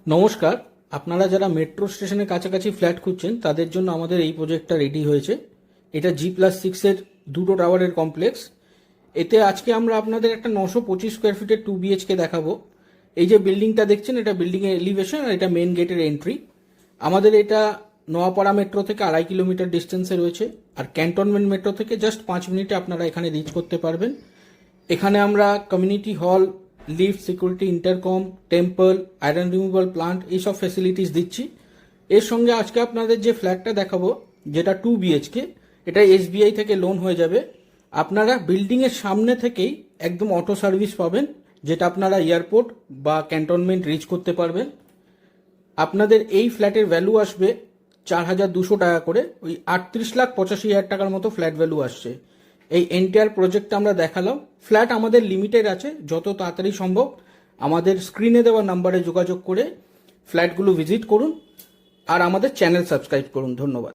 নমস্কার। আপনারা যারা মেট্রো স্টেশনের কাছাকাছি ফ্ল্যাট খুঁজছেন তাদের জন্য আমাদের এই প্রজেক্টটা রেডি হয়েছে। এটা G+6 দুটো টাওয়ারের কমপ্লেক্স। এতে আজকে আমরা আপনাদের একটা 925 স্কোয়ার ফিটের 2 BHK দেখাবো। এই যে বিল্ডিংটা দেখছেন, এটা বিল্ডিংয়ের এলিভেশন আর এটা মেন গেটের এন্ট্রি। আমাদের এটা নোয়াপাড়া মেট্রো থেকে 2.5 কিলোমিটার ডিস্টেন্সে রয়েছে, আর ক্যান্টনমেন্ট মেট্রো থেকে জাস্ট 5 মিনিটে আপনারা এখানে রিচ করতে পারবেন। এখানে আমরা community hall, lift, security, intercom, temple, iron removal plant এইসব ফেসিলিটিস দিচ্ছি। এর সঙ্গে আজকে আপনাদের যে ফ্ল্যাটটা দেখাবো, যেটা 2 BHK, এটা SBI থেকে লোন হয়ে যাবে। আপনারা বিল্ডিংয়ের সামনে থেকেই একদম অটো সার্ভিস পাবেন, যেটা আপনারা এয়ারপোর্ট বা ক্যান্টনমেন্ট রিচ করতে পারবেন। আপনাদের এই ফ্ল্যাটের ভ্যালু আসবে 4,200 টাকা করে, ওই 38,85,000 টাকার মতো ফ্ল্যাট ভ্যালু আসছে। এই এন্টায়ার প্রজেক্টটা আমরা দেখালাম। ফ্ল্যাট আমাদের লিমিটেড আছে, যত তাড়াতাড়ি সম্ভব আমাদের স্ক্রিনে দেওয়া নাম্বারে যোগাযোগ করে ফ্ল্যাটগুলো ভিজিট করুন আর আমাদের চ্যানেল সাবস্ক্রাইব করুন। ধন্যবাদ।